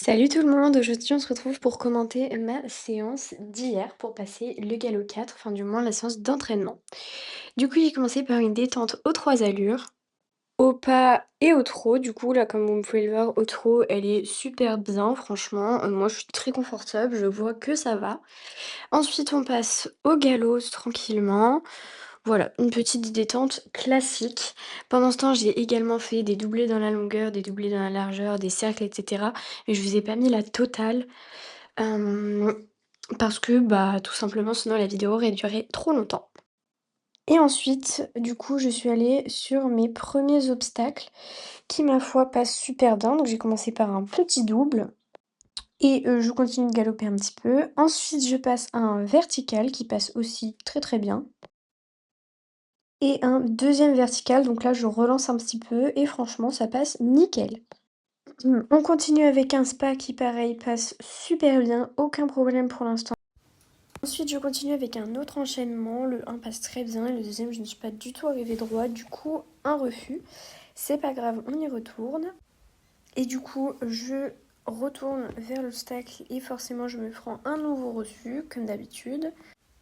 Salut tout le monde, aujourd'hui on se retrouve pour commenter ma séance d'hier pour passer le galop 4, enfin du moins la séance d'entraînement. Du coup j'ai commencé par une détente aux 3 allures, au pas et au trot. Du coup là comme vous pouvez le voir au trot elle est super bien franchement, moi je suis très confortable, je vois que ça va. Ensuite on passe au galop tranquillement. Voilà, une petite détente classique. Pendant ce temps, j'ai également fait des doublés dans la longueur, des doublés dans la largeur, des cercles, etc. Mais je vous ai pas mis la totale euh, parce que, bah, tout simplement, sinon la vidéo aurait duré trop longtemps. Et ensuite, du coup, je suis allée sur mes premiers obstacles qui, ma foi, passent super bien. Donc, j'ai commencé par un petit double et je continue de galoper un petit peu. Ensuite, je passe à un vertical qui passe aussi très très bien. Et un deuxième vertical, donc là je relance un petit peu et franchement ça passe nickel. On continue avec un spa qui pareil passe super bien, aucun problème pour l'instant. Ensuite je continue avec un autre enchaînement, le 1 passe très bien et le deuxième je ne suis pas du tout arrivée droit, du coup un refus. C'est pas grave, on y retourne. Et du coup je retourne vers l'obstacle et forcément je me prends un nouveau refus comme d'habitude.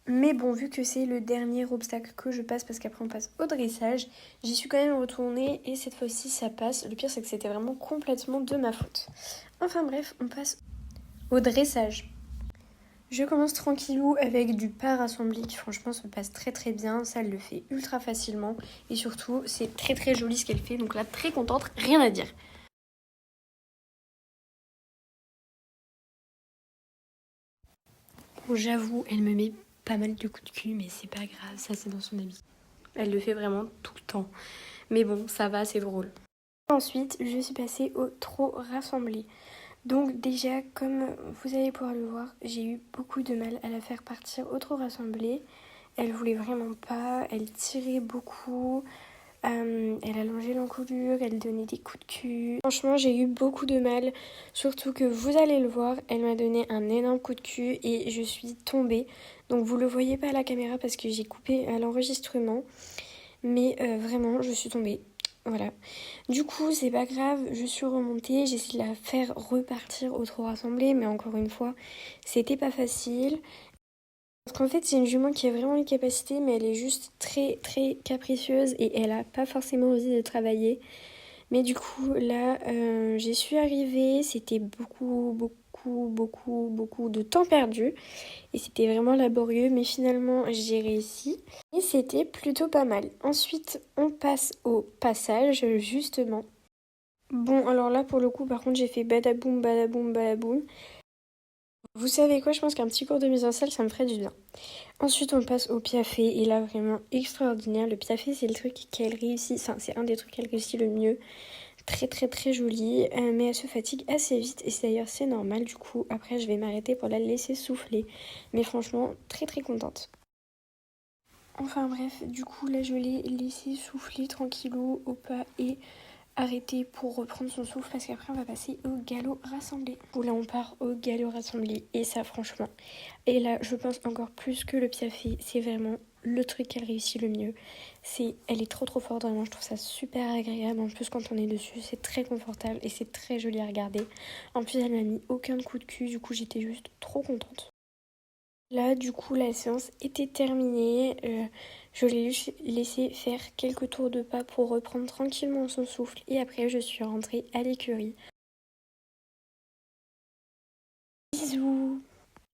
Mais bon, vu que c'est le dernier obstacle que je passe, parce qu'après on passe au dressage, j'y suis quand même retournée et cette fois-ci ça passe. Le pire c'est que c'était vraiment complètement de ma faute. Enfin bref, on passe au dressage. Je commence tranquillou avec du pas rassemblé qui franchement se passe très très bien. Ça elle le fait ultra facilement et surtout c'est très très joli ce qu'elle fait. Donc là très contente, rien à dire. Bon, j'avoue, elle me met pas mal de coups de cul mais c'est pas grave, ça c'est dans son habit. Elle le fait vraiment tout le temps. Mais bon, ça va, c'est drôle. Ensuite, je suis passée au trot rassemblé. Donc déjà, comme vous allez pouvoir le voir, j'ai eu beaucoup de mal à la faire partir au trot rassemblé. Elle voulait vraiment pas, elle tirait beaucoup, elle allongeait l'encolure, elle donnait des coups de cul. Franchement, j'ai eu beaucoup de mal, surtout que vous allez le voir, elle m'a donné un énorme coup de cul et je suis tombée. Donc vous le voyez pas à la caméra parce que j'ai coupé à l'enregistrement, mais vraiment, je suis tombée. Voilà. Du coup, c'est pas grave, je suis remontée, j'ai essayé de la faire repartir au trot rassemblé, mais encore une fois, c'était pas facile. Parce qu'en fait, c'est une jument qui a vraiment les capacités, mais elle est juste très très capricieuse et elle a pas forcément osé de travailler. Mais du coup, là, j'y suis arrivée, c'était beaucoup de temps perdu. Et c'était vraiment laborieux, mais finalement, j'ai réussi. Et c'était plutôt pas mal. Ensuite, on passe au passage, justement. Bon, alors là, pour le coup, par contre, j'ai fait badaboum, badaboum, badaboum. Vous savez quoi, je pense qu'un petit cours de mise en salle, ça me ferait du bien. Ensuite, on passe au piafé, et là, vraiment extraordinaire. Le piafé, c'est le truc qu'elle réussit, enfin, c'est un des trucs qu'elle réussit le mieux. Très, très, très joli, mais elle se fatigue assez vite, et d'ailleurs, c'est normal. Du coup, après, je vais m'arrêter pour la laisser souffler. Mais franchement, très, très contente. Enfin bref, du coup là je l'ai laissé souffler tranquillou au pas et arrêter pour reprendre son souffle parce qu'après on va passer au galop rassemblé. Où là on part au galop rassemblé et ça franchement. Et là je pense encore plus que le piafé, c'est vraiment le truc qu'elle réussit le mieux. Elle est trop trop forte vraiment, je trouve ça super agréable. En plus quand on est dessus c'est très confortable et c'est très joli à regarder. En plus elle m'a mis aucun coup de cul, du coup j'étais juste trop contente. Là, du coup, la séance était terminée. Je l'ai laissé faire quelques tours de pas pour reprendre tranquillement son souffle. Et après, je suis rentrée à l'écurie. Bisous!